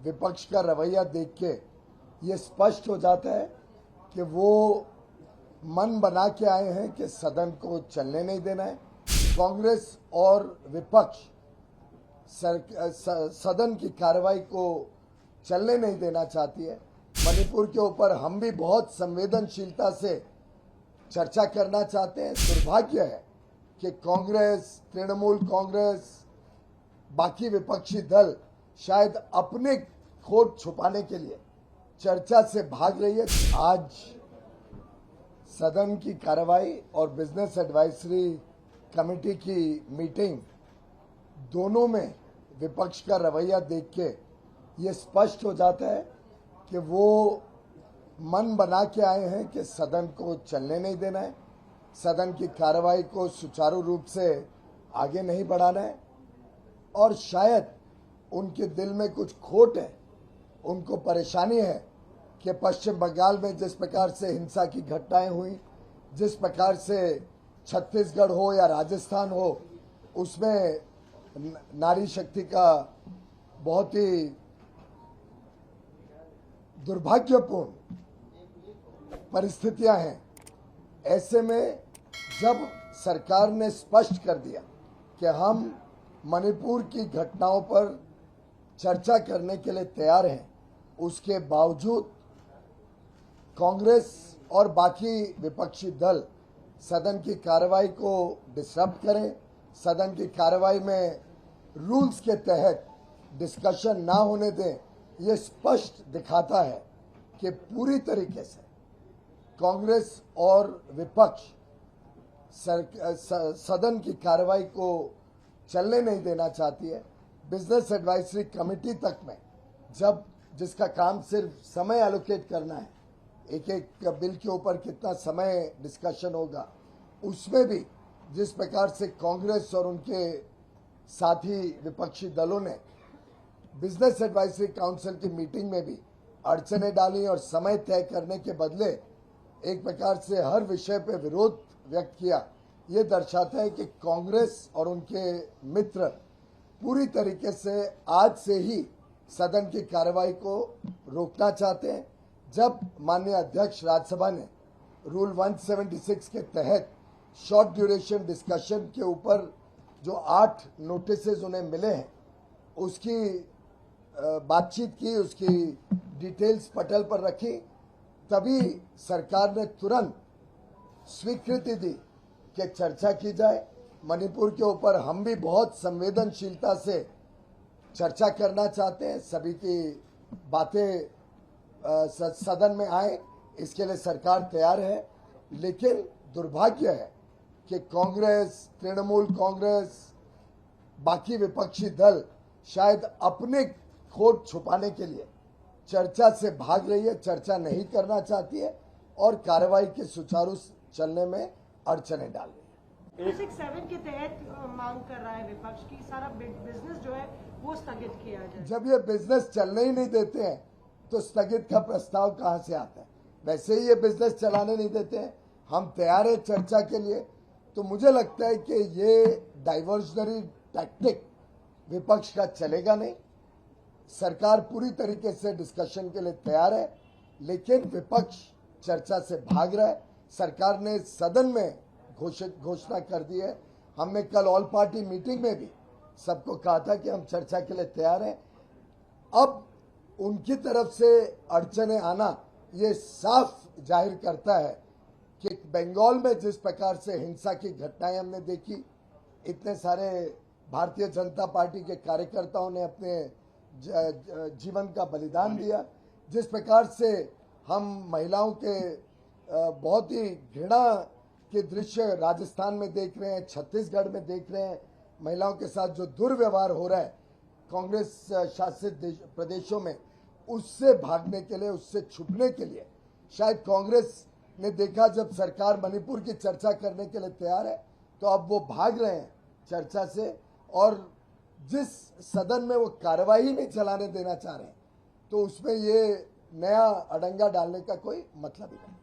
विपक्ष का रवैया देख के ये स्पष्ट हो जाता है कि वो मन बना के आए हैं कि सदन को चलने नहीं देना है। कांग्रेस और विपक्ष सदन की कार्रवाई को चलने नहीं देना चाहती है। मणिपुर के ऊपर हम भी बहुत संवेदनशीलता से चर्चा करना चाहते हैं। दुर्भाग्य है कि कांग्रेस, तृणमूल कांग्रेस, बाकी विपक्षी दल शायद अपने खोट छुपाने के लिए चर्चा से भाग रही है। आज सदन की कार्रवाई और बिजनेस एडवाइजरी कमेटी की मीटिंग दोनों में विपक्ष का रवैया देख के ये स्पष्ट हो जाता है कि वो मन बना के आए हैं कि सदन को चलने नहीं देना है, सदन की कार्रवाई को सुचारू रूप से आगे नहीं बढ़ाना है। और शायद उनके दिल में कुछ खोट है, उनको परेशानी है कि पश्चिम बंगाल में जिस प्रकार से हिंसा की घटनाएं हुई, जिस प्रकार से छत्तीसगढ़ हो या राजस्थान हो, उसमें नारी शक्ति का बहुत ही दुर्भाग्यपूर्ण परिस्थितियां हैं। ऐसे में जब सरकार ने स्पष्ट कर दिया कि हम मणिपुर की घटनाओं पर चर्चा करने के लिए तैयार हैं, उसके बावजूद कांग्रेस और बाकी विपक्षी दल सदन की कार्रवाई को डिस्टर्ब करें, सदन की कार्रवाई में रूल्स के तहत डिस्कशन ना होने दें, ये स्पष्ट दिखाता है कि पूरी तरीके से कांग्रेस और विपक्ष सदन की कार्रवाई को चलने नहीं देना चाहती है। बिजनेस एडवाइजरी कमेटी तक में जब जिसका काम सिर्फ समय एलोकेट करना है, एक एक बिल के ऊपर कितना समय डिस्कशन होगा, उसमें भी जिस प्रकार से कांग्रेस और उनके साथी विपक्षी दलों ने बिजनेस एडवाइजरी काउंसिल की मीटिंग में भी अड़चने डाली और समय तय करने के बदले एक प्रकार से हर विषय पे विरोध व्यक्त किया, ये दर्शाता है कि कांग्रेस और उनके मित्र पूरी तरीके से आज से ही सदन की कार्रवाई को रोकना चाहते हैं। जब माननीय अध्यक्ष राज्यसभा ने रूल 176 के तहत शॉर्ट ड्यूरेशन डिस्कशन के ऊपर जो 8 नोटिसेज उन्हें मिले हैं, उसकी बातचीत की, उसकी डिटेल्स पटल पर रखी, तभी सरकार ने तुरंत स्वीकृति दी कि चर्चा की जाए। मणिपुर के ऊपर हम भी बहुत संवेदनशीलता से चर्चा करना चाहते हैं। सभी की बातें सदन में आए, इसके लिए सरकार तैयार है। लेकिन दुर्भाग्य है कि कांग्रेस, तृणमूल कांग्रेस, बाकी विपक्षी दल शायद अपने खोट छुपाने के लिए चर्चा से भाग रही है, चर्चा नहीं करना चाहती है और कार्रवाई के सुचारू चलने में अड़चने डाल रही है। 267 के तहत मांग कर रहा है विपक्ष की सारा बिजनेस जो है वो स्थगित किया जाए। जब ये बिजनेस चलने ही नहीं देते हैं तो स्थगित का प्रस्ताव कहां से आता है? वैसे ही ये बिजनेस चलाने नहीं देते हैं। हम तैयार है चर्चा के लिए। तो मुझे लगता है कि ये डाइवर्जनरी टैक्टिक विपक्ष का चलेगा नहीं। सरकार पूरी तरीके से डिस्कशन के लिए तैयार है, लेकिन विपक्ष चर्चा से भाग रहा है। सरकार ने सदन में घोषणा कर दी है। हमने कल ऑल पार्टी मीटिंग में भी सबको कहा था कि हम चर्चा के लिए तैयार हैं। अब उनकी तरफ से अड़चने आना ये साफ जाहिर करता है कि बंगाल में जिस प्रकार से हिंसा की घटनाएं हमने देखी, इतने सारे भारतीय जनता पार्टी के कार्यकर्ताओं ने अपने जीवन का बलिदान दिया, जिस प्रकार से हम महिलाओं के बहुत ही घृणा के दृश्य राजस्थान में देख रहे हैं, छत्तीसगढ़ में देख रहे हैं, महिलाओं के साथ जो दुर्व्यवहार हो रहा है कांग्रेस शासित प्रदेशों में, उससे भागने के लिए, उससे छुपने के लिए शायद कांग्रेस ने देखा जब सरकार मणिपुर की चर्चा करने के लिए तैयार है तो अब वो भाग रहे हैं चर्चा से, और जिस सदन में वो कार्रवाई नहीं चलाने देना चाह रहे हैं तो उसमें ये नया अड़ंगा डालने का कोई मतलब ही नहीं।